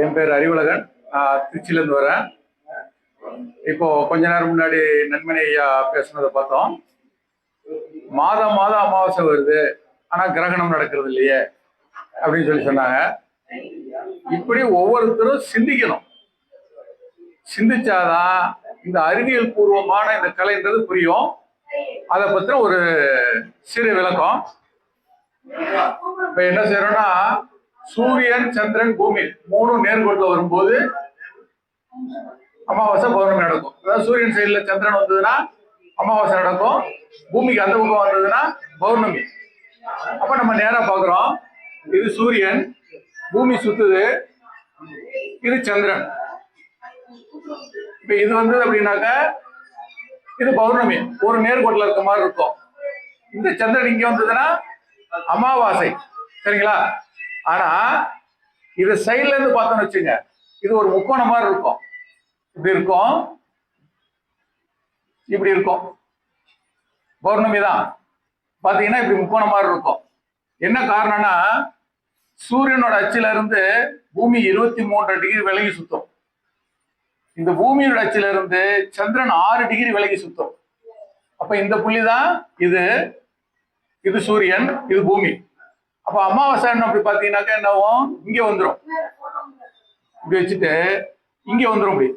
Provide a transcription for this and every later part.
என் பேர் அறிவுலகன். நான் திருச்சியிலேருந்து வரேன். இப்போ கொஞ்ச நேரம் முன்னாடி நன்மணி ஐயா பேசுனதை பார்த்தோம். மாதம் மாதம் அமாவாசை வருது, ஆனால் கிரகணம் நடக்கிறது இல்லையே அப்படின்னு சொன்னாங்க. இப்படி ஒவ்வொருத்தரும் சிந்திக்கணும். சிந்திச்சாதான் இந்த அறிவியல் பூர்வமான இந்த கலைன்றது புரியும். அதை பத்தின ஒரு சிறு விளக்கம். இப்ப என்ன செய்யறோம்னா, சூரியன், சந்திரன், பூமி மூணும் நேர்கோட்டில் வரும்போது அமாவாசை பௌர்ணமி நடக்கும். அதாவது சூரியன் சைடுல சந்திரன் வந்ததுன்னா அமாவாசை நடக்கும், பூமிக்கு அந்த பக்கம் வந்ததுன்னா பௌர்ணமி. அப்ப நம்ம நேரா பாக்குறோம், இது சூரியன், பூமி சுத்துது, இது சந்திரன். இப்ப இது வந்தது அப்படின்னாக்க இது பௌர்ணமி, ஒரு நேர்கோட்டில் இருக்க மாதிரி இருக்கும். இந்த சந்திரன் இங்க வந்ததுன்னா அமாவாசை. சரிங்களா? ஆனா இது சைட்ல இருந்து பார்த்தோம்னு வச்சுங்க, இது ஒரு முக்கோணம் மாதிரி இருக்கும். இப்படி இருக்கும், இப்படி இருக்கும். பௌர்ணமி தான் பாத்தீங்கன்னா இப்படி முக்கோணம் மாதிரி இருக்கும். என்ன காரணம்னா, சூரியனோட அச்சில இருந்து பூமி 23 டிகிரி விலகி சுத்தும். இந்த பூமியோட அச்சில இருந்து சந்திரன் 6 டிகிரி விலகி சுத்தும். அப்ப இந்த புள்ளி தான் இது. இது சூரியன், இது பூமி. அப்ப அமாவாசை அப்படி பாத்தீங்கன்னாக்கா என்னவும் இங்க வந்துடும். இப்படி வச்சுட்டு இங்க வந்துடும், இப்படி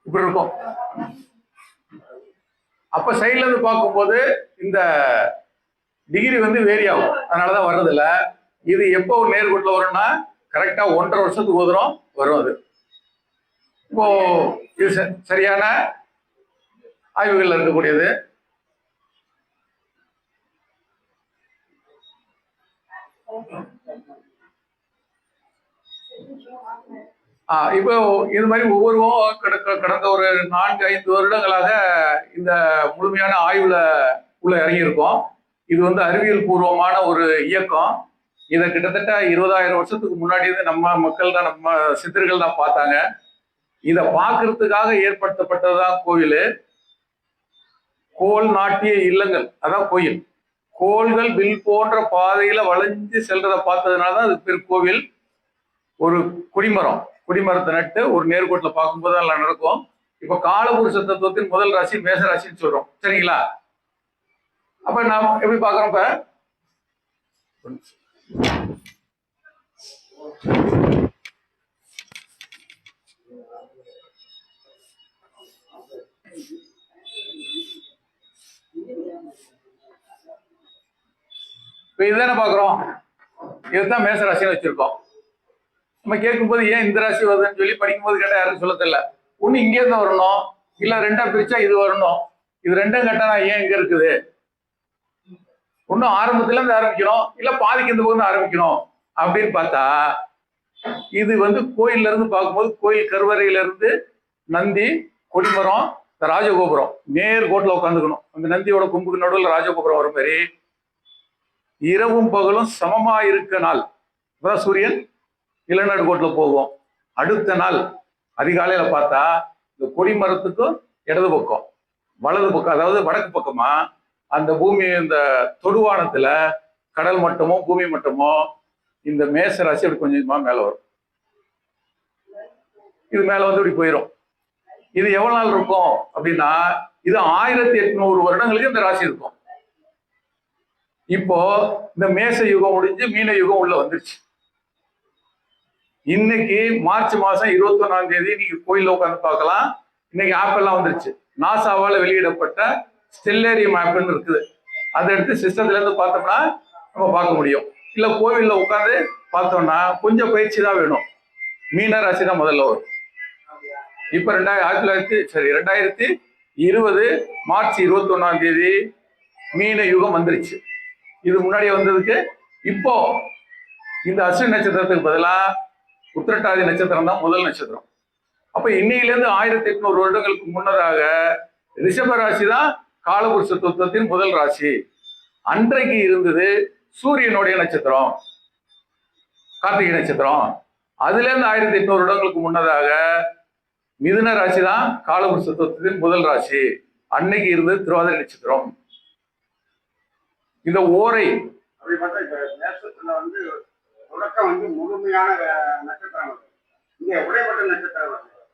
இப்படி இருக்கும். அப்ப சைட்ல இருந்து பார்க்கும்போது இந்த டிகிரி வந்து வேரி ஆகும். அதனாலதான் வர்றதில்ல. இது எப்போ நேர்கோட்டில் வரும்னா கரெக்டா 1.5 வருஷத்துக்கு ஒரு தரம் வரும். அது இப்போ இது சரியான ஆய்வுகள் இருக்கக்கூடியது. இப்போ இது மாதிரி ஒவ்வொருவரும் கடந்த ஒரு 4-5 வருடங்களாக இந்த முழுமையான ஆய்வுல உள்ள இறங்கியிருக்கோம். இது வந்து அறிவியல் பூர்வமான ஒரு இயக்கம். இதை கிட்டத்தட்ட 20,000 வருஷத்துக்கு முன்னாடி நம்ம மக்கள் தான், நம்ம சித்தர்கள் தான் பார்த்தாங்க. இதை பார்க்கறதுக்காக ஏற்படுத்தப்பட்டதுதான் கோயில். கோல் நாட்டிய இல்லங்கள், அதான் கோயில். கோள்கள் வில் போன்ற பாதையில வளைஞ்சு செல்றதை பார்த்ததுனாலதான் அது பேர் கோவில். ஒரு குடிமரத்தை நட்டு ஒரு நேர்கோட்டில் பார்க்கும்போது எல்லாம் நடக்கும். இப்ப காலபுருஷ தத்துவத்தின் முதல் ராசி மேச ராசின்னு சொல்றோம். சரிங்களா? அப்ப நாம் எப்படி பாக்குறோம்? இப்ப இதுதானே பாக்குறோம். இதுதான் மேச ராசின்னு வச்சிருக்கோம். நம்ம கேட்கும்போது ஏன் இந்த ராசி வருதுன்னு சொல்லி படிக்கும்போது கேட்டா யாரும் சொல்ல தெரியல. ஒண்ணு இங்கே இருந்து வரணும், இல்ல ரெண்டா பிரிச்சா இது வரணும். இது ரெண்டும் கேட்டா ஏன் இங்க இருக்குது? ஒன்னும் ஆரம்பத்துல இருந்து ஆரம்பிக்கணும், இல்ல பாதிக்கு இந்த பக்கம் ஆரம்பிக்கணும் அப்படின்னு பார்த்தா, இது வந்து கோயில்ல இருந்து பார்க்கும்போது கோயில் கருவறையில இருந்து நந்தி, கொடிமரம், ராஜகோபுரம் நேர்கோட்டில் உட்காந்துக்கணும். அந்த நந்தியோட கொம்புக்கு நடுவில் ராஜகோபுரம் வரும் மாதிரி இரவும் பகலும் சமமா இருக்க நாள் அதான் சூரியன் இளநடுக்கோட்டில் போகும். அடுத்த நாள் அதிகாலையில பார்த்தா இந்த கொடிமரத்துக்கும் இடது பக்கம், வலது பக்கம், அதாவது வடக்கு பக்கமா அந்த பூமி, இந்த தொடுவானத்துல கடல் மட்டமோ பூமி மட்டமோ இந்த மேச ராசி அப்படி கொஞ்சமா மேல வரும். இது மேல வந்து இப்படி போயிடும். இது எவ்வளவு நாள் இருக்கும் அப்படின்னா, இது 1800 வருடங்களுக்கு இந்த ராசி இருக்கும். இப்போ இந்த மேச யுகம் முடிஞ்சு மீன யுகம் உள்ள வந்துருச்சு. இன்னைக்கு மார்ச் மாசம் 21ஆம் தேதி நீங்க கோயில்ல உட்காந்து பார்க்கலாம். இன்னைக்கு ஆப் எல்லாம் வந்துருச்சு. நாசாவால வெளியிடப்பட்ட ஸ்டெல்லேரியம் ஆப்னு இருக்குது. அதை எடுத்து சிஸ்டத்துல இருந்து பார்த்தோம்னா நம்ம பார்க்க முடியும். இல்ல கோவில்ல உட்காந்து பார்த்தோம்னா கொஞ்சம் பயிற்சி தான் வேணும். மீன ராசி தான் முதல்ல வரும். இப்ப 2020 மார்ச் 21ஆம் தேதி மீன யுகம் வந்துருச்சு. இது முன்னாடியே வந்ததுக்கு இப்போ இந்த அஸ்வினி நட்சத்திரத்துக்கு பதிலா உத்திரட்டாதி நட்சத்திரம் தான் முதல் நட்சத்திரம். அப்ப இன்னையிலிருந்து 1800 வருடங்களுக்கு முன்னதாக ரிஷப ராசி தான் காலபுருஷ தத்துவத்தின் முதல் ராசி. அன்றைக்கு இருந்தது சூரியனுடைய நட்சத்திரம், கார்த்திகை நட்சத்திரம். அதுல இருந்து 1800 வருடங்களுக்கு முன்னதாக மிதுன ராசி தான் காலபுருஷ தத்துவத்தின் முதல் ராசி. அன்னைக்கு இருந்தது திருவாதிரை நட்சத்திரம். இந்த ஓரை அப்படி பார்த்தா நேசத்துல வந்து தொடக்கம் வந்து முழுமையான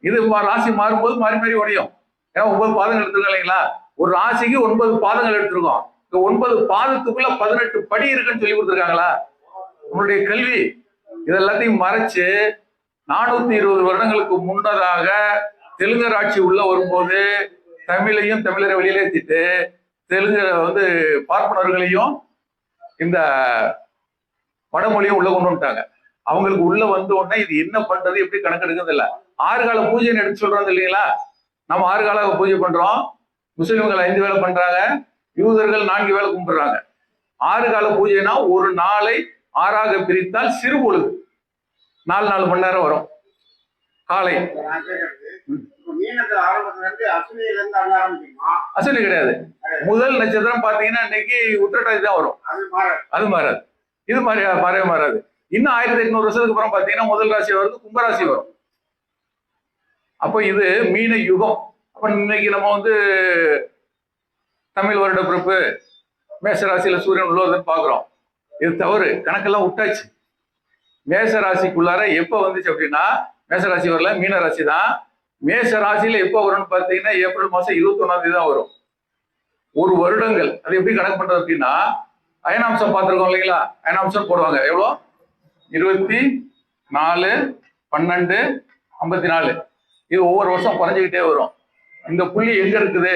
இது ராசி மாறும்போது மாறி மாறி உடையும். ஏன்னா 9 பாதங்கள் எடுத்துருக்கோம் இல்லைங்களா? ஒரு ராசிக்கு 9 பாதங்கள் எடுத்திருக்கோம். இந்த 9 பாதத்துக்குள்ள 18 படி இருக்குன்னு சொல்லி கொடுத்துருக்காங்களா? நம்மளுடைய கல்வி இதெல்லாத்தையும் மறைச்சு 420 வருடங்களுக்கு முன்னதாக தெலுங்கர் ஆட்சி உள்ள வரும்போது தமிழையும் தமிழரை வெளியிலேத்திட்டு தெலுங்கு பார்ப்பனர்களையும் இந்த வடமொழியும் உள்ள கொண்டு வந்துட்டாங்க. அவங்களுக்கு உள்ள வந்த உடனே இது என்ன பண்றது, எப்படி கணக்கெடுக்கிறது இல்ல. 6 கால பூஜைன்னு எடுத்து சொல்றது இல்லைங்களா? நம்ம 6 கால பூஜை பண்றோம். முஸ்லிம்கள் 5 வேலை பண்றாங்க, யூதர்கள் 4 வேலை கும்பிடுறாங்க. 6 கால பூஜைனா ஒரு நாளை 6ஆக பிரித்தால் சிறு பொழுது 4 மணி நேரம் வரும். காலை அஸ்வினி கிடையாது. முதல் நட்சத்திரம் பாத்தீங்கன்னா இன்னைக்கு உத்திரட்டாதி தான் வரும். அது மாறாது. இது மாறவே மாறாது. இன்னும் 1800 வருஷத்துக்கு அப்புறம் பாத்தீங்கன்னா முதல் ராசி வருது, கும்பராசி வரும். அப்ப இது மீன யுகம். அப்ப இன்னைக்கு நம்ம தமிழ் வருட பிறப்பு மேச ராசியில சூரியன் உள்ளதுன்னு பாக்குறோம். இது தவறு. கணக்கெல்லாம் விட்டாச்சு. மேச ராசிக்குள்ளார எப்ப வந்துச்சு அப்படின்னா, மேசராசி வரல, மீன ராசி தான். மேச ராசியில எப்ப வரும்னு பாத்தீங்கன்னா ஏப்ரல் மாசம் 21ஆம் தேதி தான் வரும். ஒரு வருடங்கள். அது எப்படி கணக்கு பண்றது அப்படின்னா, அயனாம்சம் பார்த்திருக்கோம் இல்லைங்களா? அயனாம்சம் போடுவாங்க. எவ்வளோ? 24/12/54. இது ஒவ்வொரு வருஷம் குறைஞ்சிக்கிட்டே வரும். இந்த புள்ளி எங்க இருக்குது?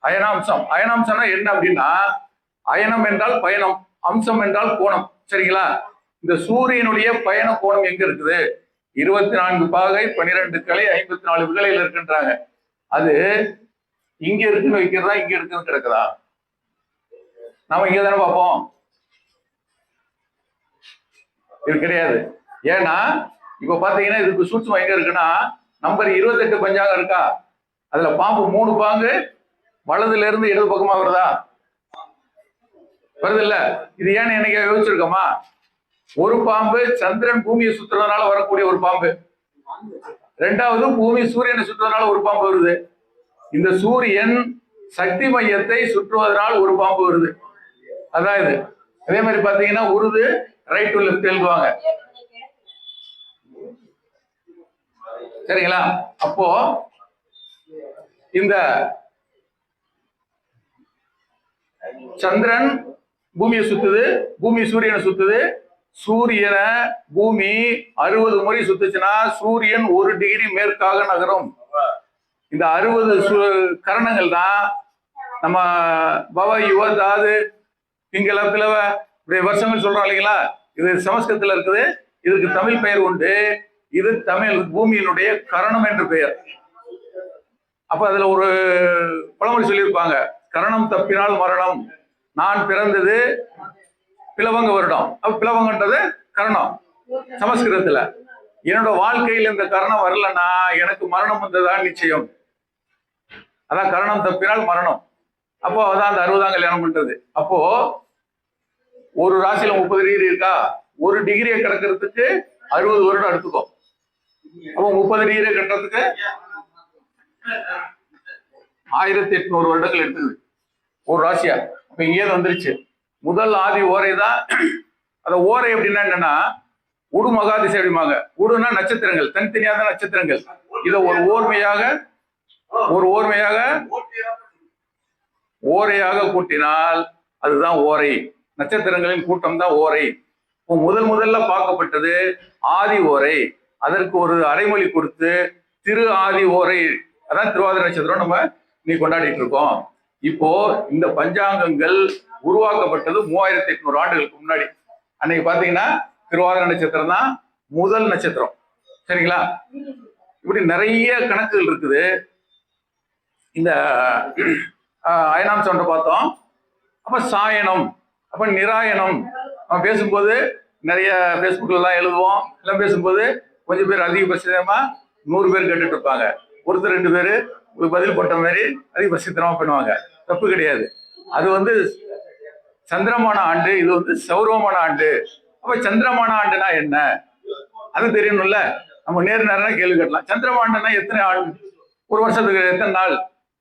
அயனாம்சம். அயனாம்சம்னா என்ன அப்படின்னா, அயனம் என்றால் பயணம், அம்சம் என்றால் கோணம். சரிங்களா? இந்த சூரியனுடைய பயண கோணம் எங்க இருக்குது? 24 பாகை 12 கலை 54 விகலையில் இருக்குன்றாங்க. அது இங்க இருக்குன்னு வைக்கிறதா, இங்க இருக்குன்னு கிடக்குதா? நாம இங்க தானே பார்ப்போம். இது கிடையாது. ஏன்னா இப்ப பாத்தீங்கன்னா இதுக்கு சூட்சம் எங்க இருக்குன்னா, நம்பர் 28 பஞ்சாங்கம் இருக்கா? அதுல பாம்பு 3 பாங்கு வலதுல இருந்து இடது பக்கமா வருதா? வருது இல்ல? இது ஏன்னு என்னைக்கு யோசிச்சிருக்கோமா? ஒரு பாம்பு சந்திரன் பூமியை சுற்றுறதுனால வரக்கூடிய ஒரு பாம்பு, 2வது பூமி சூரியனை சுற்றுறதுனால ஒரு பாம்பு வருது. இந்த சூரியன் சக்தி மையத்தை சுற்றுவதனால் ஒரு பாம்பு வருது. அதான் இது. அதே மாதிரி பாத்தீங்கன்னா உருது ரைட் டு லெஃப்ட் எழுதுவாங்க. சரிங்களா? அப்போ இந்த சந்திரன் பூமியை சுத்துது, பூமி சூரியனை சுத்துது. சூரியனை பூமி 60 முறை சுத்துச்சுன்னா சூரியன் 1 டிகிரி மேற்காக நகரும். இந்த 60 கரணங்கள் தான் நம்ம பவ யுவ தாது பிங்கள பிளவ இப்படி வருஷங்கள் சொல்றோம் இல்லைங்களா? இது சமஸ்கிருதத்துல இருக்குது. இதுக்கு தமிழ் பெயர் உண்டு. இது தமிழ் பூமியினுடைய கரணம் என்று பெயர். அப்ப அதுல ஒரு பழமொழி சொல்லியிருப்பாங்க, கரணம் தப்பினால் மரணம். நான் பிறந்தது பிளவங்க வருடம். அப்ப பிளவங்கன்றது கரணம் சமஸ்கிருதத்துல. என்னோட வாழ்க்கையில் இந்த கரணம் வரலன்னா எனக்கு மரணம் வந்ததான் நிச்சயம். அதான் கரணம் தப்பினால் மரணம். அப்போ அதான் அந்த 60ஆம் கல்யாணம் பண்றது. அப்போ ஒரு ராசியில 30 டிகிரி இருக்கா, 1 டிகிரியை கிடக்கிறதுக்கு 60 வருடம் எடுத்துக்கும். அப்போ 30 டிகிரியை கட்டுறதுக்கு 1800 வருடங்கள் எடுத்துக்குது ஒரு ராசியா. இப்ப இங்கே வந்துருச்சு. முதல் ஆதி ஓரை தான். அந்த ஓரை அப்படின்னா என்னன்னா, உடு மகாதிசை அப்படிமாங்க. உடுனா நட்சத்திரங்கள், தனித்தனியாக நட்சத்திரங்கள். இதை ஒரு ஓரையாக கூட்டினால் அதுதான் ஓரை. நட்சத்திரங்களின் கூட்டம் தான் ஓரை. முதல்ல பார்க்கப்பட்டது ஆதி ஓரை. அதற்கு ஒரு அடைமொழி கொடுத்து திரு ஆதி ஓரை, அதான் திருவாதிரை நட்சத்திரம் நம்ம நீ கொண்டாடிட்டு இருக்கோம். இப்போ இந்த பஞ்சாங்கங்கள் உருவாக்கப்பட்டது 3800 ஆண்டுகளுக்கு முன்னாடி. அன்னைக்கு பாத்தீங்கன்னா திருவாதிரை நட்சத்திரம் தான் முதல் நட்சத்திரம். சரிங்களா? இப்படி நிறைய கணக்குகள் இருக்குது. இந்த அயனாம்சம் பார்த்தோம். அப்ப சாயனம், அப்ப நிராயனம். நம்ம பேசும்போது நிறைய பேஸ்புக்ல எல்லாம் எழுதுவோம். எல்லாம் பேசும்போது கொஞ்சம் பேர் அதிகபட்சமா 100 பேர் கேட்டுட்டு இருப்பாங்க. ஒருத்தர் 2 பேரு பதில் போட்ட மாதிரி அதிகபட்சத்தனமா பண்ணுவாங்க. தப்பு கிடையாது. அது சந்திரமான ஆண்டு, இது சௌரவமான ஆண்டு. அப்ப சந்திரமான ஆண்டுனா என்ன அது தெரியணும்ல. நம்ம நேரம் கேள்வி கேட்கலாம். சந்திரமான ஆண்டுனா எத்தனை ஆண்டு? ஒரு வருஷத்துக்கு எத்தனை நாள்?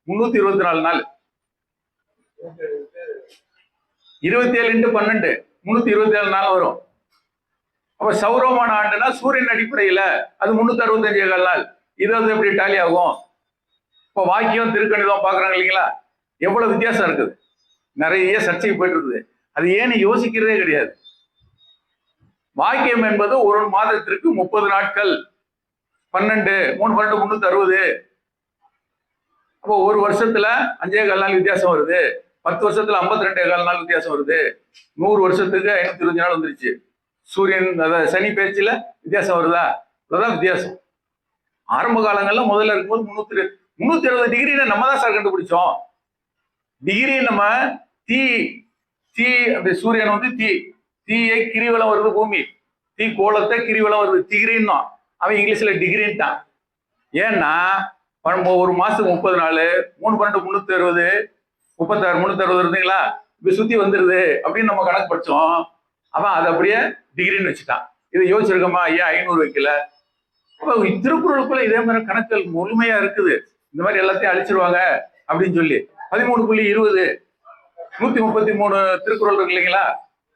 324 நாள். 27 × 12 327 நாள் வரும். அப்ப சௌரமான ஆண்டுனா சூரியன் அடிப்படையில அது 365 நாள். இது வந்து எப்படி டாலி ஆகும்? இப்ப வாக்கியம் திருக்கணிதம் பாக்குறாங்க இல்லைங்களா, எவ்வளவு வித்தியாசம் இருக்குது. நிறைய சர்ச்சை போயிட்டு இருக்குது. அது ஏன்னு யோசிக்கிறதே கிடையாது. வாக்கியம் என்பது ஒரு மாதத்திற்கு 30 நாட்கள், 12 3 12 360. அப்போ ஒரு வருஷத்துல 5.25 நாள் வித்தியாசம் வருது. 10 வருஷத்துல 52.25 நாள் வித்தியாசம் வருது. 100 வருஷத்துக்கு 525 நாள் வந்துருச்சு. சூரியன் சனி பேச்சுல வித்தியாசம் வருதா? இவ்வளவுதான் வித்தியாசம். ஆரம்ப காலங்கள்ல முதல்ல இருக்கும்போது 360 டிகிரி நம்ம தான் சார் கண்டுபிடிச்சோம். டிகிரி நம்ம தீ தீ அப்படி சூரியன் வந்து தீயை கிரிவலம் வருது பூமி, தீ கோலத்தை கிரிவலம் வருது டிகிரின்னா, அவன் இங்கிலீஷ்ல டிகிரின்ட்டான். ஏன்னா ஒரு மாசத்துக்கு 30 நாள், 3 12 360 36 360 இருந்தீங்களா, இப்ப சுத்தி வந்துருது அப்படின்னு நம்ம கணக்கு படிச்சோம். அவன் அதை அப்படியே டிகிரின்னு வச்சுட்டான். இதை யோசிச்சிருக்கோமா? ஏன் 500 வைக்கல? அப்ப திருக்குறளுக்குள்ள இதே மாதிரி கணக்குகள் முழுமையா இருக்குது. இந்த மாதிரி எல்லாத்தையும் அழிச்சிருவாங்க அப்படின்னு சொல்லி 13.20 133 திருக்குறள் இருக்கு இல்லைங்களா,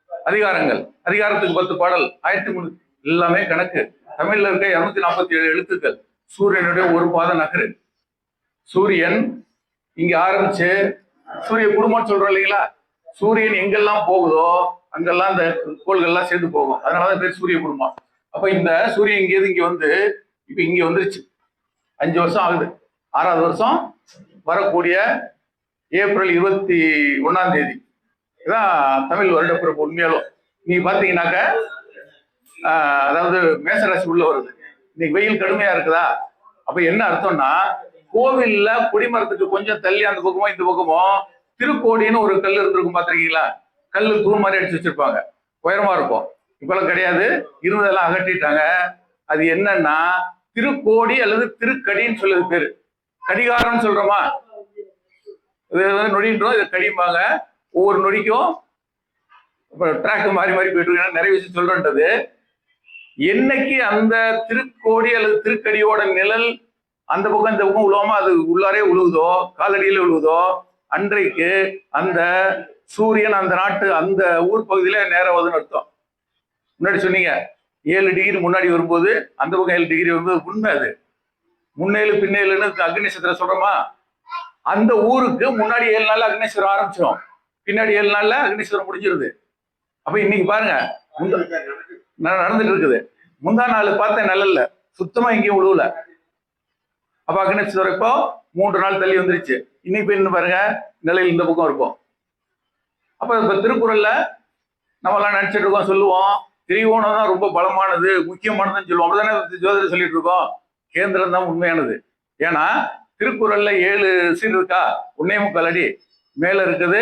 அதிகாரங்கள், அதிகாரத்துக்கு 10 பாடல், 1003 எல்லாமே கணக்கு. தமிழ்ல இருக்க 247 எழுத்துக்கள். சூரியனுடைய ஒரு பாத நகரு. சூரியன் இங்க ஆரம்பிச்சு சூரிய குடும்பம் சொல்றோம் இல்லைங்களா, சூரியன் எங்கெல்லாம் போகுதோ அங்கெல்லாம் இந்த கோள்கள்லாம் சேர்ந்து போகும். அதனாலதான் பேர் சூரிய குடும்பம். அப்ப இந்த சூரியன் இங்கேருந்து இங்க வந்து இப்ப இங்க வந்துருச்சு. 5 வருஷம் ஆகுது. 6வது வருஷம் வரக்கூடிய ஏப்ரல் 21 இதான் தமிழ் வருடப்பிறப்பு. உண்மையாலும் நீங்க பாத்தீங்கன்னாக்க அதாவது மேசராசி உள்ள வருது. இன்னைக்கு வெயில் கடுமையா இருக்குதா? அப்ப என்ன அர்த்தம்னா, கோவில்ல கொடிமரத்துக்கு கொஞ்சம் தள்ளி அந்த பக்கமோ இந்த பக்கமோ திருக்கோடின்னு ஒரு கல் இருந்திருக்கும், பாத்திருக்கீங்களா? கல்லு தூண் மாதிரி அடிச்சு வச்சிருப்பாங்க, உயரமா இருக்கும். இப்பெல்லாம் கிடையாது, இருந்ததெல்லாம் அகற்றிட்டாங்க. அது என்னன்னா திருக்கோடி அல்லது திருக்கடின்னு சொல்லுது பேரு. கடிகாரம் சொல்றோமா, நொடின்றோம், இதை கடிம்பாங்க. ஒவ்வொரு நொடிக்கும் ட்ராக் மாறி மாறி போயிட்டு இருக்கு. நிறைய விஷயம் சொல்றேன்றது. என்னைக்கு அந்த திருக்கோடி அல்லது திருக்கடியோட நிழல் அந்த பக்கம் இந்த பக்கம் உழுவாம அது உள்ளாரே உழுவுதோ, காலடியில உழுவுதோ, அன்றைக்கு அந்த சூரியன் அந்த நாட்டு அந்த ஊர் பகுதியில நேரம் வருதுன்னு அர்த்தம். முன்னாடி சொன்னீங்க 7 டிகிரி முன்னாடி வரும்போது அந்த பக்கம் 7 டிகிரி வரும்போது உண்மை. அது முன்னேழு பின்னேழுன்னு அக்னி நட்சத்திரம் சொல்றோமா, அந்த ஊருக்கு முன்னாடி 7 நாள்ல அக்னேஸ்வரம் ஆரம்பிச்சிடும், பின்னாடி 7 நாள்ல அக்னேஸ்வரம் முடிஞ்சிருது. அப்ப இன்னைக்கு பாருங்க நடந்துட்டு இருக்குது. முந்தா நாள் பார்த்தேன் நல்ல சுத்தமா எங்கேயும் உழுவல. அப்ப அக்னேஸ்வரம் இப்போ 3 நாள் தள்ளி வந்துருச்சு. இன்னைக்கு என்ன பாருங்க, நிலையில் இந்த பக்கம் இருக்கும். அப்ப இப்ப திருக்குறள்ல நம்ம எல்லாம் நினைச்சிட்டு இருக்கோம், சொல்லுவோம் திரிகோணம் தான் ரொம்ப பலமானது முக்கியமானதுன்னு சொல்லுவோம். அப்படிதானே ஜோதிடர் சொல்லிட்டு இருக்கோம். கேந்திரம் தான் உண்மையானது. ஏன்னா திருக்குறள்ல 7 சீர் இருக்கா, 1.25 அடி. மேல இருக்குது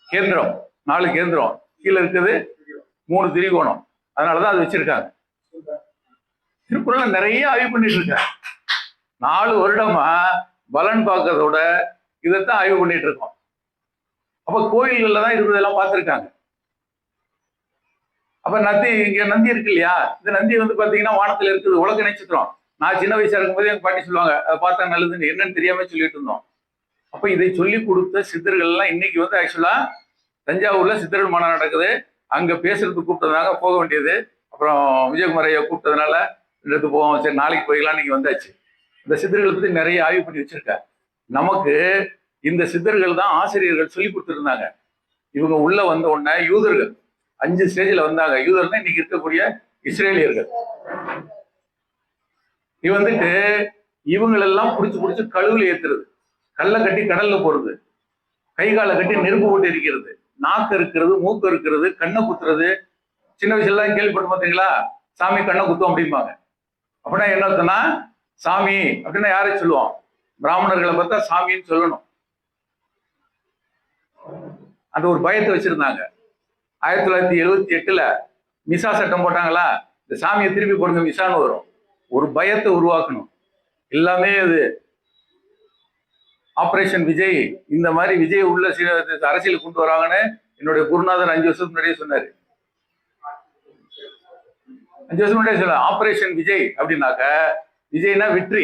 கேந்திரம், 4 கேந்திரம், கீழே இருக்குது 3 திரிகோணம். அதனாலதான் அது வச்சிருக்காங்க. திருக்குறள்ல நிறைய ஆய்வு பண்ணிட்டு இருக்காங்க. 4 வருடமா பலன் பார்க்கறதோட இதைத்தான் ஆய்வு பண்ணிட்டு இருக்கோம். அப்ப கோயில்கள்ல தான் இருக்கிறதெல்லாம் பார்த்திருக்காங்க. அப்ப இங்க நந்தி இருக்கு இல்லையா, இந்த நந்தி வந்து பாத்தீங்கன்னா வானத்துல இருக்குது, உலக நட்சத்திரம். நான் சின்ன வயசா இருக்கும்போது எங்க பாட்டி சொல்லுவாங்க, அதை பார்த்தா நல்லதுன்னு. என்னன்னு தெரியாம சொல்லிட்டு இருந்தோம். அப்ப இதை சொல்லி கொடுத்த சித்தர்கள் எல்லாம் இன்னைக்கு வந்து ஆக்சுவலா தஞ்சாவூர்ல சித்தர்கள் மாநாடு நடக்குது. அங்க பேசுறதுக்கு கூப்பிட்டதுனால போக வேண்டியது. அப்புறம் விஜயகுமார் ஐயா கூப்பிட்டதுனால எடுத்து போவோம், சரி நாளைக்கு போய்க்கலாம், நீங்க வந்தாச்சு. இந்த சித்தர்களை பத்தி நிறைய ஆய்வு பண்ணி வச்சிருக்க. நமக்கு இந்த சித்தர்கள் தான் ஆசிரியர்கள் சொல்லி கொடுத்துருந்தாங்க. இவங்க உள்ள வந்த உடனே யூதர்கள் 5 ஸ்டேஜ்ல வந்தாங்க. யூதர்னா இன்னைக்கு இருக்கக்கூடிய இஸ்ரேலியர்கள். வந்துட்டு இவங்களெல்லாம் புடிச்சு கழுவுல ஏத்துறது, கல்லை கட்டி கடல்ல போறது, கை காலை கட்டி நெருப்பு போட்டு இருக்கிறது, நாக்கு இருக்கிறது, மூக்கு இருக்கிறது, கண்ணை குத்துறது. சின்ன வயசுல எல்லாம் கேள்விப்பட்டு பார்த்தீங்களா, சாமி கண்ணை குத்தும் அப்படிம்பாங்க. அப்படின்னா என்ன அர்த்தம்னா, சாமி அப்படின்னா யாரை சொல்லுவோம்? பிராமணர்களை பார்த்தா சாமின்னு சொல்லணும். அந்த ஒரு பயத்தை வச்சிருந்தாங்க. 1978ல மிசா சட்டம் போட்டாங்களா, இந்த சாமியை திருப்பி போடுங்க மிசான்னு வரும். ஒரு பயத்தை உருவாக்கணும். எல்லாமே அது ஆபரேஷன் விஜய், இந்த மாதிரி விஜய் உள்ள அரசியல் கொண்டு வராங்கன்னு என்னுடைய குருநாதர் 5 வருஷத்துக்கு முன்னாடியே சொன்னாரு. 5 வருஷம் முன்னாடியே சொல்ல ஆபரேஷன் விஜய் அப்படின்னாக்க, விஜய்னா வெற்றி,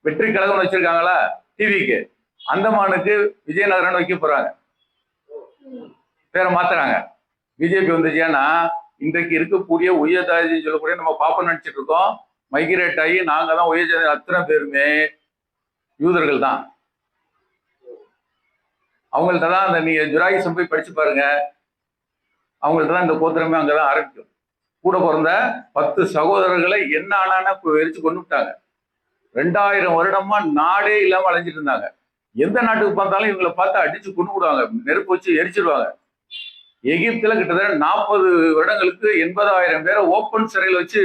வெற்றி கழகம் வச்சிருக்காங்களா டிவிக்கு, அந்தமானுக்கு விஜயநகரன் வைக்க போறாங்க, பேரை மாத்துறாங்க. பிஜேபி வந்துச்சு. ஏன்னா இன்றைக்கு இருக்கக்கூடிய உயர் ஜாதி சொல்லக்கூடிய நம்ம பாப்ப நினைச்சிட்டு இருக்கோம். மைக்ரேட் ஆகி நாங்க தான் உயர் ஜாதி அத்தனை பேருமே யூதர்கள் தான். அவங்கள்ட்ட தான் அந்த நீங்க ஜுராயிசம் போய் படிச்சு பாருங்க. அவங்கள்ட்ட தான் இந்த கோத்திரமே அங்கதான் ஆரம்பிக்கும். கூட பிறந்த 10 சகோதரர்களை என்ன ஆனானா எரிச்சு கொண்டு விட்டாங்க. 2000 வருடமா நாடே இல்லாம அலைஞ்சிட்டு இருந்தாங்க. எந்த நாட்டுக்கு பார்த்தாலும் இவங்களை பார்த்து அடிச்சு கொண்டு விடுவாங்க, நெருப்பு வச்சு எரிச்சிருவாங்க. எகிப்துல கிட்டத்தட்ட 40 வருடங்களுக்கு 80,000 பேரை ஓப்பன் சிறையில் வச்சு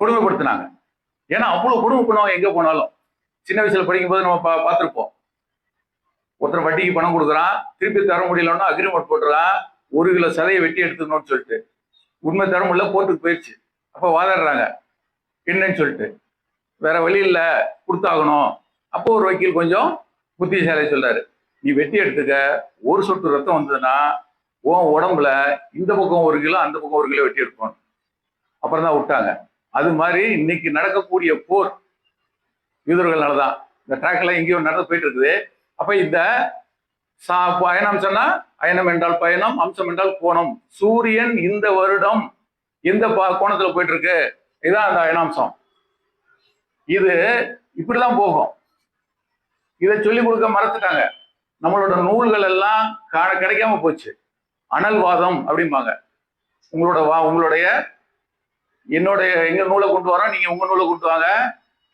கொடுமைப்படுத்தினாங்க. ஏன்னா அவ்வளவு கொடுமை பண்ணுவாங்க எங்க போனாலும். சின்ன வயசுல படிக்கும் போது நம்ம பார்த்திருப்போம். ஒருத்தர் வட்டிக்கு பணம் கொடுக்குறான், திருப்பி தர முடியலன்னா அக்ரிமெண்ட் போட்டுறான், 1 கிலோ சதையை வெட்டி எடுத்துக்கணும்னு சொல்லிட்டு. உண்மை தர முடியல, கோர்ட்டுக்கு போயிடுச்சு. அப்ப வாதாடுறாங்க என்னன்னு சொல்லிட்டு. வேற வழி இல்லை, கொடுத்தாகணும். அப்போ ஒரு வக்கீல் கொஞ்சம் புத்திசாலி சொல்றாரு, நீ வெட்டி எடுத்துக்க, 1 சொட்டு ரத்தம் வந்ததுன்னா உன் உடம்புல இந்த பக்கம் 1 கிலோ அந்த பக்கம் 1 கிலோ வெட்டி எடுக்கணும். அப்புறம் தான் விட்டாங்க. அது மாதிரி இன்னைக்கு நடக்கக்கூடிய போர் யூதர்களாலதான். இந்த ட்ராக்ல எங்கேயும் நடந்து போயிட்டு இருக்குது. அப்ப இந்த பயணம் சொன்னா, அயனம் என்றால் பயணம், அம்சம் என்றால் கோணம். சூரியன் இந்த வருடம் எந்த கோணத்துல போயிட்டு இருக்கு, இதுதான் அந்த அயனாம்சம். இது இப்படிதான் போகும். இதை சொல்லிக் கொடுக்க மறந்துட்டாங்க. நம்மளோட நூல்கள் எல்லாம் கிடைக்காம போச்சு. அனல்வாதம் அப்படிம்பாங்க. உங்களுடைய என்னுடைய எங்க நூலை கொண்டு வரோம், நீங்க உங்க நூலை கொண்டு வாங்க,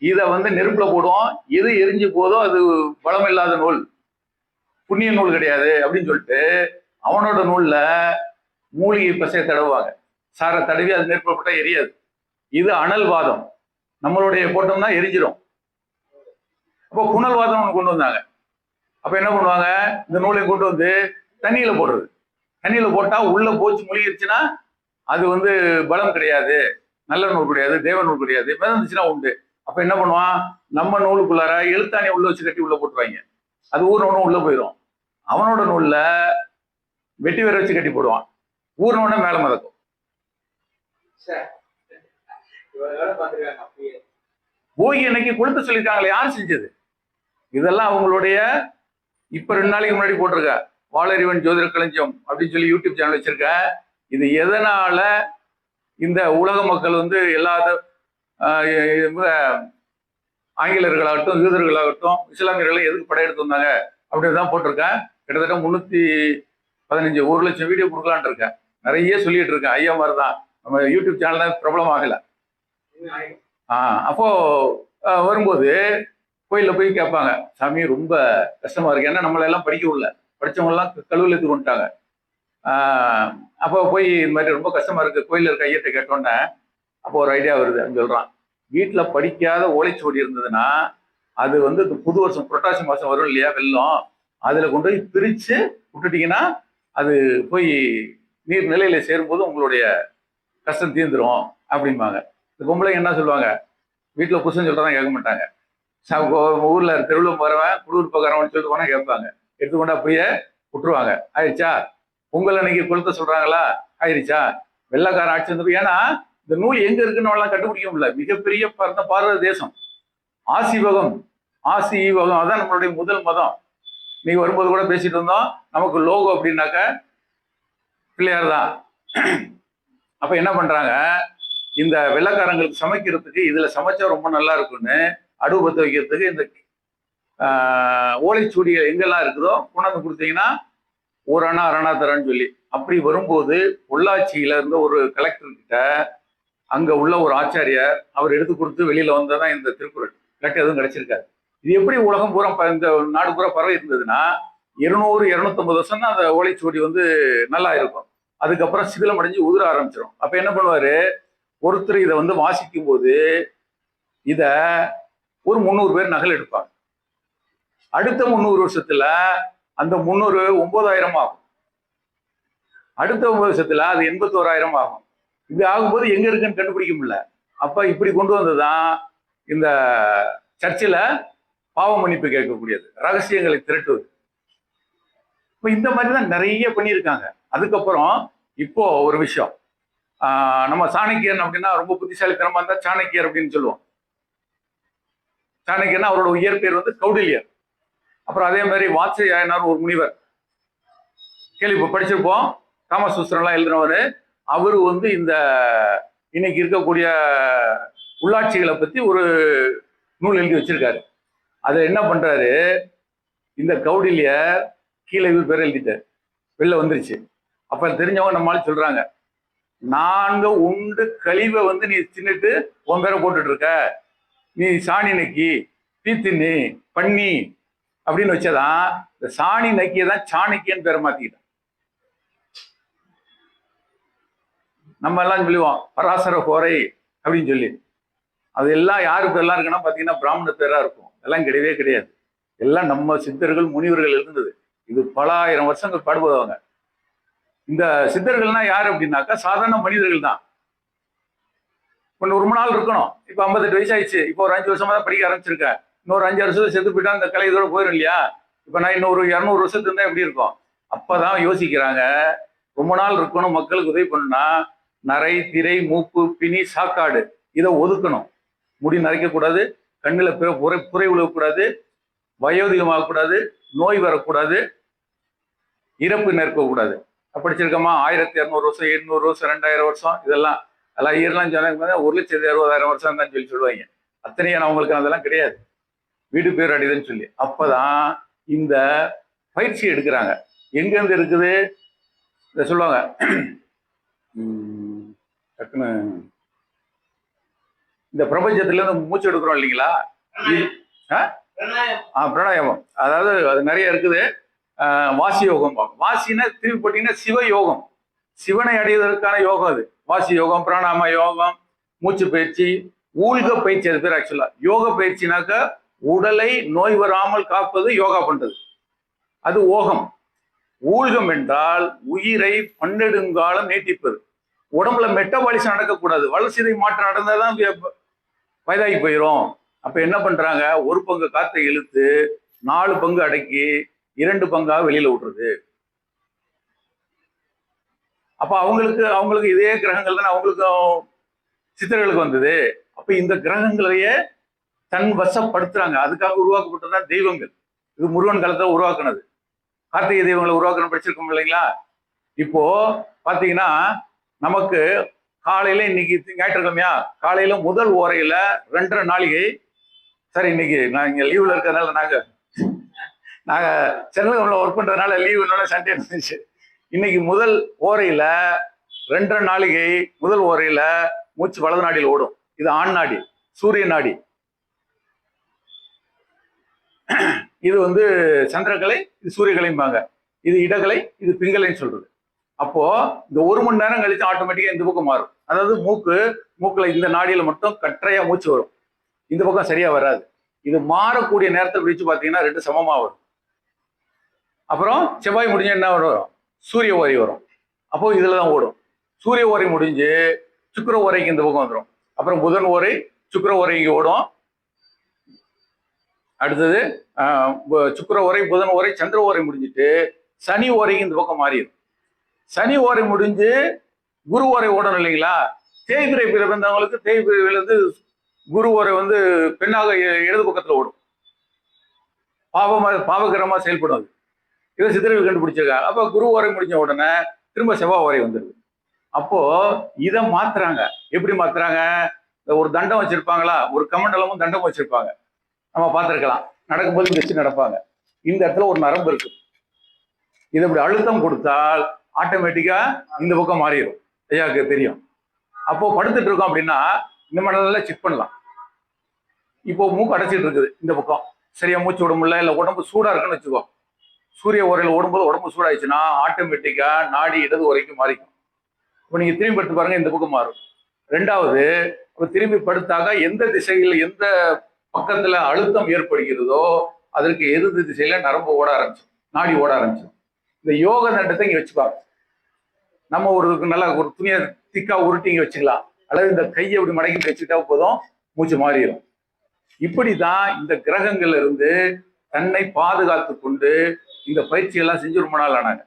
இதை நெருப்புல போடுவோம், எது எரிஞ்சு போதோ அது பலம் இல்லாத நூல், புண்ணிய நூல் கிடையாது அப்படின்னு சொல்லிட்டு அவனோட நூல்ல மூலிகை பசையை தடவுவாங்க. சாரை தடவி அது நெருப்புல போட்டா எரியாது. இது அனல்வாதம். நம்மளுடைய போட்டோம்னா எரிஞ்சிடும். அப்போ புனல்வாதம் ஒன்று கொண்டு வந்தாங்க. அப்ப என்ன பண்ணுவாங்க, இந்த நூலை கொண்டு வந்து தண்ணியில போடுறது. தண்ணியில போட்டா உள்ள போச்சு முழுகிருச்சுன்னா அது பலம் கிடையாது, நல்ல நூல் கிடையாது, தேவ நூல் கிடையாது, மிதந்துச்சுன்னா உண்டு. அப்ப என்ன பண்ணுவான், நம்ம நூலுக்குள்ளார எழுத்தாணியை உள்ள வச்சு கட்டி உள்ள போட்டுருவாங்க. அது ஊர்னவனும் உள்ள போயிடும். அவனோட நூல்ல வெட்டி வேற வச்சு கட்டி போடுவான். ஊர்னவன மேல மிதக்கும். போகி அன்னைக்கு கொளுத்த சொல்லியிருக்காங்களே, யார் செஞ்சது? இதெல்லாம் அவங்களுடைய இப்ப 2 நாளைக்கு முன்னாடி போட்டிருக்க வாளறிவன் ஜோதிட களஞ்சியம் அப்படின்னு சொல்லி யூடியூப் சேனல் வச்சிருக்க. இது எதனால இந்த உலக மக்கள் எல்லா ஆங்கிலேயர்களாகட்டும் யூதர்களாகட்டும் இஸ்லாமியர்களை எதுக்கு படையெடுத்து வந்தாங்க அப்படின்னு தான் போட்டிருக்கேன். கிட்டத்தட்ட 315 1 லட்சம் வீடியோ கொடுக்கலான் இருக்கேன். நிறைய சொல்லிட்டு இருக்கேன். ஐயா மாதிரி தான் நம்ம யூடியூப் சேனல் தான் பிரபலம் ஆகல. அப்போ வரும்போது கோயில்ல போய் கேட்பாங்க, சாமி ரொம்ப கஷ்டமா இருக்கு, ஏன்னா நம்மள எல்லாம் படிக்க விடல, படிச்சவங்க எல்லாம் கழுவில் எடுத்து கொண்டுட்டாங்க. அப்போ போய் இந்த மாதிரி ரொம்ப கஷ்டமா இருக்கு கோயில்ல இருக்க ஐயத்தை கேட்டோன்னே அப்போ ஒரு ஐடியா வருது. அப்படின்னு சொல்றான், வீட்டுல படிக்காத ஓலைச்சுவடி இருந்ததுன்னா அது புது வருஷம் புரட்டாசி மாசம் வரும் இல்லையா, வெள்ளம், அதுல கொண்டு போய் பிரிச்சு விட்டுட்டீங்கன்னா அது போய் நீர் நிலையில சேரும்போது உங்களுடைய கஷ்டம் தீர்ந்துரும் அப்படிம்பாங்க. இந்த பொம்பளைங்க என்ன சொல்லுவாங்க, வீட்டுல புருஷன் சொல்றதான் கேட்க மாட்டாங்க. ஊர்ல தெருவில் போறவன் குடும்பம் பக்காரவன் சொல்லிட்டு போனா கேட்பாங்க. எடுத்துக்கொண்டு அப்படியே விட்டுருவாங்க. ஆயிடுச்சா, பொங்கல் அன்னைக்கு கொளுத்த சொல்றாங்களா, ஆயிடுச்சா, வெள்ளக்காரன் ஆட்சி வந்து. ஏன்னா இந்த நூல் எங்க இருக்குன்னு எல்லாம் கண்டுபிடிக்க முடியல. மிகப்பெரிய பாரத தேசம், ஆசிவகம், அதான் நம்மளுடைய முதல் மதம். நீங்க வரும்போது கூட பேசிட்டு இருந்தோம், நமக்கு லோகோ அப்படின்னாக்க பிள்ளையார் தான். அப்ப என்ன பண்றாங்க, இந்த வெள்ளக்காரங்களுக்கு சமைக்கிறதுக்கு இதுல சமைச்சா ரொம்ப நல்லா இருக்குன்னு அடுவு பத்த வைக்கிறதுக்கு இந்த ஓலைச்சுவடிகள் எங்கெல்லாம் இருக்குதோ கொண்டாந்து கொடுத்தீங்கன்னா 1 அணா 1 அணா தரேன்னு சொல்லி. அப்படி வரும்போது பொள்ளாச்சியில இருந்த ஒரு கலெக்டர் கிட்ட அங்க உள்ள ஒரு ஆச்சாரியார் அவர் எடுத்து கொடுத்து வெளியில வந்ததான் இந்த திருக்குறள். இல்லாட்டி எதுவும் கிடைச்சிருக்காரு. இது எப்படி உலகம் பூரா இந்த நாடு பூரா பரவி இருந்ததுன்னா 200-250 வருஷம் தான் அந்த ஓலைச்சுவடி நல்லா இருக்கும். அதுக்கப்புறம் சிதிலம் அடைஞ்சு உதிர ஆரம்பிச்சிடும். அப்ப என்ன பண்ணுவாரு, ஒருத்தர் இதை வாசிக்கும் போது இத ஒரு 300 பேர் நகல் எடுப்பாங்க. அடுத்த 300 வருஷத்துல அந்த 300 9,000 ஆகும். அடுத்த 9 வருஷத்துல அது 81,000 ஆகும். இப்படி ஆகும்போது எங்க இருக்குன்னு கண்டுபிடிக்க முடியல. அப்ப இப்படி கொண்டு வந்ததுதான் இந்த சர்ச்சில் பாவ மன்னிப்பு கேட்கக்கூடியது, ரகசியங்களை திரட்டுவது. இப்ப இந்த மாதிரிதான் நிறைய பண்ணியிருக்காங்க. அதுக்கப்புறம் இப்போ ஒரு விஷயம், நம்ம சாணக்கியன் அப்படின்னா ரொம்ப புத்திசாலித்தனமா இருந்தா சாணக்கியர் அப்படின்னு சொல்லுவோம். சாணக்கியன்னா அவரோட இயற்பெயர் கௌடில்யர். அப்புறம் அதே மாதிரி வாத்சயாயனார் ஒரு முனிவர், கேள்வி படிச்சிருப்போம். காமசூத்திரம்லாம் எழுதினவர். அவரு வந்து இந்த இன்னைக்கு இருக்கக்கூடிய உள்ளாட்சிகளை பத்தி ஒரு நூல் எழுதி வச்சிருக்காரு. அதை என்ன பண்றாரு, இந்த கௌடில்யர் கீழே இவர் பேர் எழுதிட்டார், வெளில வந்துருச்சு. அப்ப தெரிஞ்சவங்க நம்மளால சொல்றாங்க, நான்கு உண்டு கழிவை வந்து நீ தின்னுட்டு உன் பேரை போட்டுட்டு இருக்க, நீ சாணி நக்கி தீத்தின்னி பண்ணி அப்படின்னு வச்சதான் இந்த சாணி நக்கியதான் சாணக்கியன்னு பேரை மாத்திக்கிட்டான். நம்ம எல்லாம் சொல்லுவோம் பராசர கோரை அப்படின்னு சொல்லி, அது எல்லாம் யாரு பேர்லாம் இருக்குன்னா பாத்தீங்கன்னா பிராமண பேரா இருக்கும். அதெல்லாம் கிடையவே கிடையாது. எல்லாம் நம்ம சித்தர்கள் முனிவர்கள் இருந்தது. இது பல ஆயிரம் வருஷங்கள் பாடுபடுவாங்க. இந்த சித்தர்கள்னா யாரு அப்படின்னாக்கா சாதாரண மனிதர்கள் தான். கொஞ்சம் ரொம்ப நாள் இருக்கணும். இப்ப 58 வயசு ஆயிடுச்சு, இப்போ ஒரு 5 வருஷமா தான் படிக்க ஆரம்பிச்சிருக்கேன். இன்னொரு 5 வருஷத்துல செத்து போயிட்டா இந்த கலை இதோட போயிடும் இல்லையா? இப்ப நான் இன்னொரு 200 வருஷத்துக்கு இருந்தா எப்படி இருக்கும்? அப்பதான் யோசிக்கிறாங்க, ரொம்ப நாள் இருக்கணும், மக்களுக்கு உதவி பண்ணா நரை திரை மூப்பு பிணி சாக்காடு இதை ஒதுக்கணும். முடி நரைக்கக்கூடாது, கண்ணுல புரை விழக்கூடாது, வயோதிகமாகக்கூடாது, நோய் வரக்கூடாது, இறப்பு நேர்க்கக்கூடாது. படிச்சிருக்கோமா? 1200 வருஷம், 800 வருஷம், 2000 வருஷம், இதெல்லாம் அதெல்லாம் இயர்லாம் சொன்னாங்க 1,60,000 வருஷம் தான் சொல்லுவாங்க. அத்தனையான அவங்களுக்கு அதெல்லாம் கிடையாது, வீடு பேர் அடையுதுன்னு சொல்லி. அப்பதான் இந்த பயிற்சி எடுக்கிறாங்க. எங்க இருந்து இருக்குது இதை சொல்லுவாங்க. டக்குன்னு இந்த பிரபஞ்சத்துல இருந்து மூச்சு எடுக்கிறோம் இல்லைங்களா, பிராணாயாமம். அதாவது அது நிறைய இருக்குது. வாசி யோகம், வாசின்னா திருப்பி போட்டீங்கன்னா சிவ யோகம், சிவனை அடைவதற்கான யோகம் அது. வாசி யோகம், பிராணாயாம யோகம், மூச்சு பயிற்சி, ஊழ்க பயிற்சி, அது பேர் ஆக்சுவலா. யோக பயிற்சினாக்க உடலை நோய் வராமல் காப்பது யோகா பண்றது, அது ஓகம். ஊழ்கம் என்றால் உயிரை பன்னெடுங்காலம் நீட்டிப்பது. உடம்புல மெட்டபாலிசம் நடக்கக்கூடாது, வளர்ச்சிதை மாற்றம் நடந்தாதான் வயதாகி போயிடும். அப்ப என்ன பண்றாங்க, ஒரு பங்கு காத்தை இழுத்து 4 பங்கு அடக்கி 2 பங்கா வெளியில விட்டுறது. அப்ப அவங்களுக்கு இதே கிரகங்கள் தானே அவங்களுக்கும் சித்தர்களுக்கு வந்தது. அப்ப இந்த கிரகங்களையே தன் வசப்படுத்துறாங்க. அதுக்காக உருவாக்கப்பட்டதுதான் தெய்வங்கள். இது முருகன் காலத்தை உருவாக்குனது. கார்த்திகை தெய்வங்களை உருவாக்கணும் படிச்சிருக்கோம் இல்லைங்களா? இப்போ பாத்தீங்கன்னா நமக்கு காலையில இன்னைக்கு ஞாயிற்றுக்கிழமையா, காலையில முதல் ஓரையில 2.5 நாளிகை. சரி, இன்னைக்கு நான் இங்க லீவ்ல இருக்கிறதுனால நாங்க சென்னையில் ஒர்க் பண்றதுனால லீவுனால சண்டே இருந்துச்சு. இன்னைக்கு முதல் ஓரையில 2.5 நாளிகை, முதல் ஓரையில மூச்சு வலது நாடியில் ஓடும். இது ஆண் நாடி, சூரிய நாடி. இது வந்து சந்திரகலை, இது சூரியகலைம்பாங்க. இது இடகலை, இது பிங்கலைன்னு சொல்றது. அப்போ இந்த 1 மணி நேரம் கழிச்சு ஆட்டோமேட்டிக்கா இந்த பக்கம் மாறும். அதாவது மூக்குல இந்த நாடியில மட்டும் கற்றையா மூச்சு வரும், இந்த பக்கம் சரியா வராது. இது மாறக்கூடிய நேரத்தை பிடிச்சு பாத்தீங்கன்னா 2 சமமா வரும். அப்புறம் செவ்வாய் முடிஞ்ச என்ன வரும், சூரிய ஓரை வரும். அப்போ இதுலதான் ஓடும். சூரிய ஓரை முடிஞ்சு சுக்கிர ஓரைக்கு இந்த பக்கம் வந்துடும். அப்புறம் புதன் ஓரை, சுக்கிர ஓரைக்கு ஓடும். அடுத்தது சுக்கிர ஓரை, புதன் ஓரை, சந்திர ஓரை முடிஞ்சிட்டு சனி ஓரைக்கு இந்த பக்கம் மாறிடும். சனி ஓரை முடிஞ்சு குரு ஓரை ஓடணும் இல்லைங்களா? தேய்பிரை பிறந்தவங்களுக்கு தேய்பிரையில இருந்து குரு ஓரை வந்து பெண்ணாக இடது பக்கத்துல ஓடும். பாவகரமா செயல்படும் அது. இதை சித்தர்கள் கண்டுபிடிச்சிருக்காங்க. அப்ப குரு ஓரை முடிஞ்ச உடனே திரும்ப செவ்வாய் ஓரை வந்துடுது. அப்போ இதை மாத்துறாங்க. எப்படி மாத்துறாங்க? ஒரு தண்டம் வச்சிருப்பாங்களா, ஒரு கமண்டலமும் தண்டமும் வச்சிருப்பாங்க, நம்ம பார்த்துருக்கலாம். நடக்கும்போது இங்க வச்சு நடப்பாங்க. இந்த இடத்துல ஒரு நரம்பு இருக்கு. இது இப்படி அழுத்தம் கொடுத்தால் ஆட்டோமேட்டிக்கா இந்த பக்கம் மாறிடும். ஐயாவுக்கு தெரியும். அப்போ படுத்துட்டு இருக்கோம் அப்படின்னா இந்த மண்டலம் செக் பண்ணலாம். இப்போ மூக்கு அடைச்சிட்டு இருக்குது இந்த பக்கம், சரியா மூச்சு விட முடியல, இல்லை உடம்பு சூடா இருக்குன்னு வச்சுக்கோ. சூரிய ஓரையில் ஓடும்போது உடம்பு சூடாயிடுச்சுன்னா ஆட்டோமேட்டிக்கா நாடி இடது வரைக்கும் மாறிக்கும். இப்போ நீங்க திரும்பி படுத்து பாருங்க, இந்த பக்கம் மாறும். 2வது, திரும்பி படுத்தாக எந்த திசையில் எந்த பக்கத்துல அழுத்தம் ஏற்படுகிறதோ அதற்கு எதிர்த்து திசையில நரம்பு ஓட ஆரம்பிச்சு, நாடி ஓட ஆரம்பிச்சு. இந்த யோக தண்டத்தை இங்க வச்சுப்பாங்க. நம்ம நல்லா ஒரு துணியை திக்கா உருட்டி இங்க வச்சுக்கலாம், அல்லது இந்த கையை இப்படி மடக்கி வச்சுட்டா போதும், மூச்சு மாறிடும். இப்படிதான் இந்த கிரகங்கள்ல இருந்து தன்னை பாதுகாத்து கொண்டு இந்த பயிற்சி எல்லாம் செஞ்சு ரொம்ப நாள் ஆனாங்க.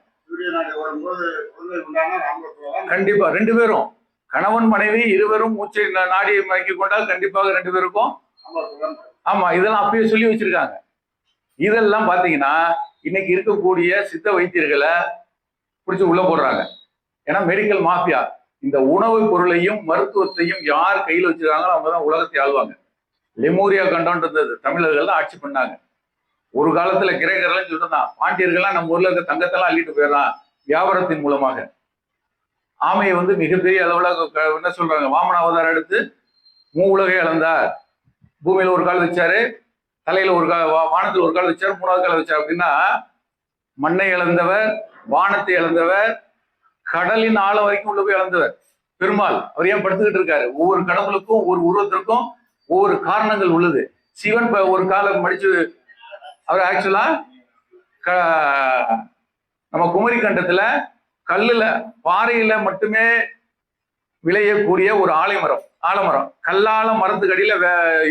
கண்டிப்பா 2 பேரும், கணவன் மனைவி இருவரும் மூச்சை நாடியை மடக்கி கொண்டால் கண்டிப்பாக 2 பேருக்கும். ஆமா, இதெல்லாம் அப்பயே சொல்லி வச்சிருக்காங்க. இதெல்லாம் பாத்தீங்கன்னா இன்னைக்கு இருக்கக்கூடிய சித்த வைத்தியர்களை பிடிச்சி உள்ள போடுறாங்க. ஏன்னா மெடிக்கல் மாஃபியா, இந்த உணவு பொருளையும் மருத்துவத்தையும் யார் கையில் வச்சிருக்காங்களோ அவங்க தான் உலகத்தை ஆள்வாங்க. லெமூரியா கண்டம் இருந்தது, தமிழர்கள் தான் ஆட்சி பண்ணாங்க. ஒரு காலத்துல கிரேக்கர்லாம் சொல்லிட்டு பாண்டியர்கள்லாம் நம்ம ஊர்ல இருக்க தங்கத்தெல்லாம் அள்ளிட்டு போயிடலாம் வியாபாரத்தின் மூலமாக. ஆமையை வந்து மிகப்பெரிய அளவுல என்ன சொல்றாங்க, வாமன அவதாரம் எடுத்து உலகை இழந்தார். பூமியில ஒரு கால் வச்சாரு, தலையில ஒரு கால், வானத்துல ஒரு கால் வச்சாரு, மூணாவது கால் வச்சார். அப்படின்னா மண்ணை இழந்தவர், வானத்தை இழந்தவர், கடலின் ஆழம் வரைக்கும் உள்ள போய் இழந்தவர் பெருமாள். அவர் ஏன் படுத்துக்கிட்டு இருக்காரு? ஒவ்வொரு கடவுளுக்கும் ஒவ்வொரு உருவத்திற்கும் ஒவ்வொரு காரணங்கள் உள்ளது. சிவன் ஒரு காலம் மடிச்சு அவர் ஆக்சுவலா நம்ம குமரி கண்டத்துல கல்லுல பாறையில மட்டுமே விளையக்கூடிய ஒரு ஆலமரம், கல்லால மரத்துக்கு அடியில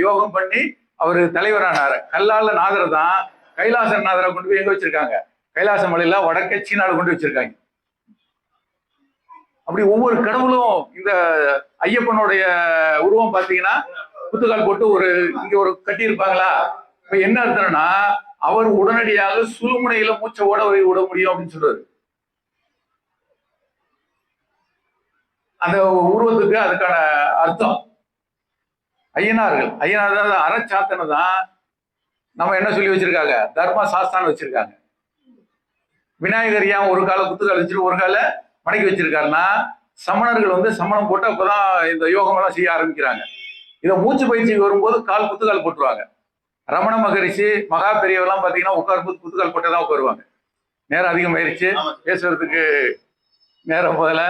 யோகம் பண்ணி அவரு தலைவரானாரு. கல்லால நாதரை தான் கைலாச நாதரை கொண்டு போய் எங்க வச்சிருக்காங்க? கைலாச மலையில வடக்கே சீனால கொண்டு வச்சிருக்காங்க. அப்படி ஒவ்வொரு கடவுளும், இந்த ஐயப்பனுடைய உருவம் பாத்தீங்கன்னா குத்துக்கால் போட்டு இங்க ஒரு கட்டி இருப்பாங்களா? இப்ப என்ன அர்த்தம்னா அவர் உடனடியாக சுழுமுனையில மூச்சை ஓட விட முடியும் அப்படின்னு சொல்றாரு. அந்த உருவத்துக்கு அதுக்கான அர்த்தம். ஐயனார் அறச்சாத்தனை தான் நம்ம என்ன சொல்லி வச்சிருக்காங்க? தர்ம சாஸ்தான்னு வச்சிருக்காங்க. விநாயகர் ஏன் ஒரு கால குத்துக்கால் வச்சிருக்கு, ஒரு கால மடக்கி வச்சிருக்காருன்னா சமணர்கள் வந்து சமணம் போட்டு அப்பதான் இந்த யோகம் எல்லாம் செய்ய ஆரம்பிக்கிறாங்க. இதை மூச்சு பயிற்சி வரும்போது கால் குத்துக்கால் போட்டுருவாங்க. ரமண மகரிஷி மகா பெரியவெல்லாம் பாத்தீங்கன்னா உட்காரும்போது குத்துக்கால் போட்டுதான் உட்காருவாங்க. நேரம் அதிகமாயிருச்சு, பேசுறதுக்கு நேரம் போதல.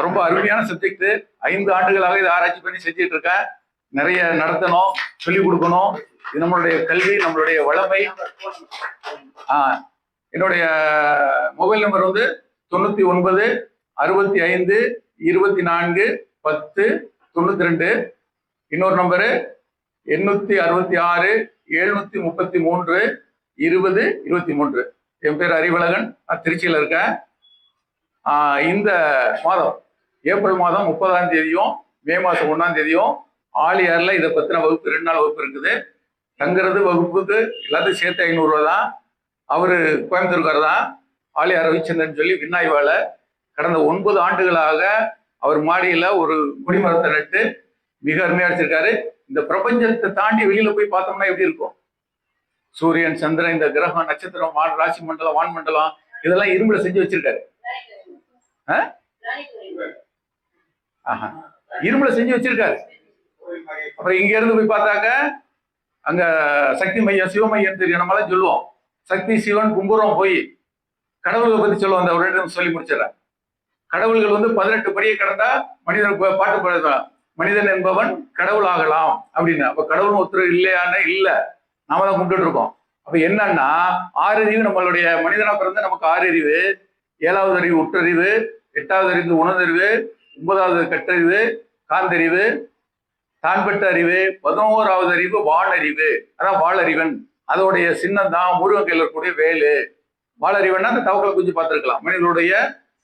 ரொம்ப அருமையான சப்ஜெக்ட். 5 ஆண்டுகளாக இதை ஆராய்ச்சி பண்ணி செஞ்சுட்டு இருக்கேன். நிறைய நடத்தணும், சொல்லிக் கொடுக்கணும். இது நம்மளுடைய கல்வி, நம்மளுடைய வளமை. என்னுடைய மொபைல் நம்பர் வந்து 99 65 24 10 92. இன்னொரு நம்பரு 866 733 20 23. என் பேர் அறிவழகன், நான் திருச்சியில இருக்கேன். இந்த மாதம் ஏப்ரல் மாதம் 30ஆம் தேதியும் மே மாதம் 1ஆம் தேதியும் ஆலியார்ல இதை பத்தின வகுப்பு 2 நாள் வகுப்பு இருக்குது. தங்குறது வகுப்புக்கு எல்லாத்தையும் சேர்த்து 500 ரூபா தான். அவரு கோயம்புத்தூர்கார் தான், ஆலியார் ரவிச்சந்திரன் சொல்லி விண்ணாய்வால கடந்த 9 ஆண்டுகளாக அவர் மாடியில ஒரு கொடிமரத்தை நட்டு மிக அருமையா வச்சிருக்காரு. இந்த பிரபஞ்சத்தை தாண்டி வெளியில போய் பார்த்தோம்னா எப்படி இருக்கும்? சூரியன், சந்திரன், இந்த கிரகம், நட்சத்திரம், ராசி மண்டலம், வான்மண்டலம், இதெல்லாம் இரும்புல செஞ்சு வச்சிருக்காரு. இரும்புல செஞ்சு வச்சிருக்காரு. அப்புறம் இங்க இருந்து போய் பார்த்தாக்க அங்க சக்தி மையம், சிவமையம் தெரியும், நம்மளாம் சொல்லுவோம். சக்தி, சிவன் கும்புறம் போய் கடவுள்களை பத்தி சொல்லுவோம். அந்த ஒரு சொல்லி முடிச்சிடறேன். கடவுள்கள் வந்து 18 படியை கடந்தா மனிதன் பாட்டு பாடுதான், மனிதன் என்பவன் கடவுள் ஆகலாம் அப்படின்னு. அப்ப கடவுள் ஒருத்தர் இல்லையான்னு இல்ல, நாம தான் கும்பிட்டு இருக்கோம். அப்ப என்னன்னா 6 அறிவு நம்மளுடைய மனிதனா பிறந்த நமக்கு 6 அறிவு. 7வது அறிவு உற்றறிவு, 8வது அறிவு உணர்ந்தறிவு, 9வது கற்றறிவு, காந்தறிவு, தான்பட்ட அறிவு, 11வது அறிவு வானறிவு. அதான் வாளறிவன். அதோடைய சின்னம் தான் முருகன் கையில் இருக்கக்கூடிய வேலு. வாளறிவன்னா அந்த தவக்கலை குஞ்சு பார்த்துருக்கலாம். மனிதனுடைய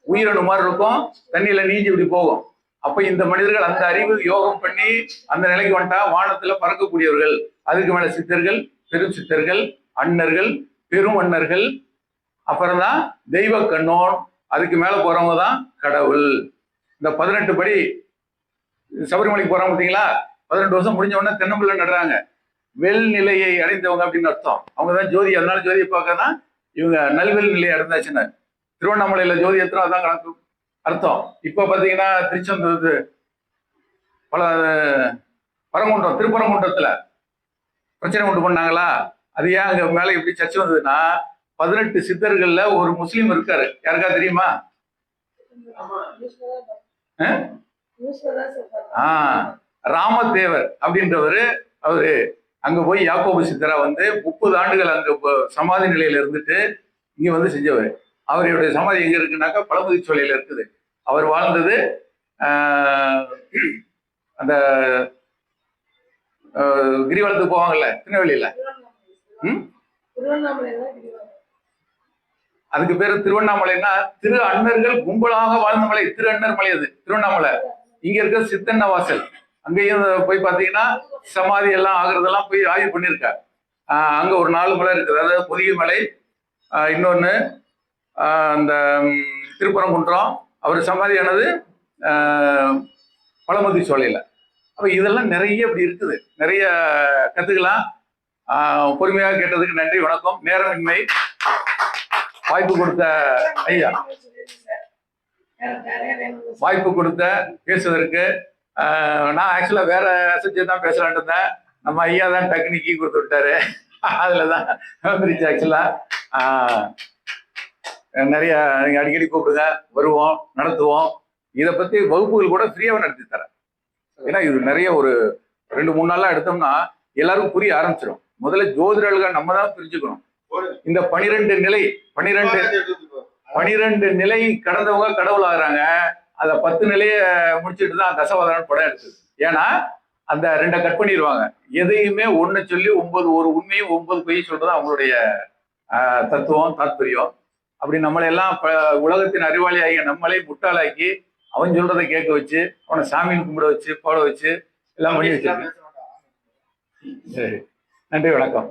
உயிரணு மாதிரி இருக்கும், தண்ணியில நீஞ்சி இப்படி போகும். அப்ப இந்த மனிதர்கள் அந்த அறிவு யோகம் பண்ணி அந்த நிலைக்கு வந்துட்டா வானத்துல பறக்கக்கூடியவர்கள். அதுக்கு மேல சித்தர்கள், பெரும் சித்தர்கள், அண்ணர்கள், பெரும் அண்ணர்கள், அப்புறம்தான் தெய்வ கண்ணோன். அதுக்கு மேல போறவங்க தான் கடவுள். இந்த 18 படி சபரிமலைக்கு போறாங்க பார்த்தீங்களா? 18 வருஷம் முடிஞ்ச உடனே தென்னம்பிள்ளை நடுறாங்க. வெல் நிலையை அடைந்தவங்க அப்படின்னு அர்த்தம். அவங்கதான் ஜோதி. அதனால ஜோதியை பார்க்கனா இவங்க நல்வெல் நிலையை அடைந்தாச்சுன்னு. திருவண்ணாமலையில ஜோதி எத்தனை அதான் கணக்கு அர்த்தம். இப்ப பாத்தீங்கன்னா திருச்செந்தூர் பல பரங்குன்றம், திருப்பரங்குன்றத்துல பிரச்சனை உண்டு பண்ணாங்களா? அது ஏன் அங்க மேல எப்படி சர்ச்சை வந்ததுன்னா 18 சித்தர்கள்ல ஒரு முஸ்லீம் இருக்காரு. யாருக்கா தெரியுமா? ராமதேவர் அப்படின்றவரு. அவரு அங்க போய் யாக்கோபு சித்தரா வந்து 30 ஆண்டுகள் அங்க சமாதி நிலையில இருந்துட்டு இங்க வந்து செஞ்சவர். அவருடைய சமாதி எங்க இருக்குன்னாக்கா பழமுதி சோலையில இருக்குது. அவர் வாழ்ந்தது அந்த கிரிவலத்துக்கு போவாங்கல்ல திருநெல்வேலியில, அதுக்கு பேரு திருவண்ணாமலைன்னா திரு அண்ணர்கள் கும்பலாக வாழ்ந்த மலை, திரு அண்ணர் மலை. அது திருவண்ணாமலை. இங்க இருக்க சித்தன்ன வாசல். அங்கேயும் போய் பாத்தீங்கன்னா சமாதி எல்லாம் ஆகுறதெல்லாம் போய் ஆய்வு பண்ணியிருக்காரு. அங்க ஒரு 4 மலை இருக்குது. அதாவது பொதிகை மலை, இன்னொன்னு அந்த திருப்பரங்குன்றம், அவர் சமாதியானது பழமுதி சோலையில். அப்போ இதெல்லாம் நிறைய இப்படி இருக்குது, நிறைய கற்றுக்கலாம். பொறுமையாக கேட்டதுக்கு நன்றி, வணக்கம். நேரமின்மை, வாய்ப்பு கொடுத்த ஐயா, வாய்ப்பு கொடுத்த பேசுவதற்கு. நான் ஆக்சுவலாக வேற சப்ஜெக்ட் தான் பேசலான்ட்டு இருந்தேன். நம்ம ஐயா தான் டெக்னிக்கி கொடுத்து விட்டாரு, அதில் தான் வந்துருச்சு. ஆக்சுவலாக நிறைய நீங்கள் அடிக்கடி கூப்பிடுங்க, வருவோம், நடத்துவோம். இதை பற்றி வகுப்புகள் கூட ஃப்ரீயாக நடத்தி தரேன். ஏன்னா இது நிறைய ஒரு 2-3 நாளாக எடுத்தோம்னா எல்லாருக்கும் புரிய ஆரம்பிச்சிடும். முதல்ல ஜோதிடர்கள் நம்ம தான் புரிஞ்சுக்கணும். இந்த 12 நிலை கடந்தவங்க கடவுள் ஆகுறாங்க. அதை 10 நிலையை முடிச்சுட்டு தான் தசவதாரம் படம் எடுத்தது. ஏன்னா அந்த 2 கட் பண்ணிடுவாங்க. எதையுமே 1 சொல்லி 9 ஒரு உண்மையும் 9 பொய் சொல்றது அவங்களுடைய தத்துவம், தாத்பரியம். அப்படி நம்மளையெல்லாம் உலகத்தின் அறிவாளி ஆகிய நம்மளே முட்டாளாக்கி அவன் சொல்றதை கேட்க வச்சு அவனை சாமின்னு கும்பிட வச்சு போட வச்சு எல்லாம் பண்ணி வச்சிருக்கேன். சரி, நன்றி, வணக்கம்.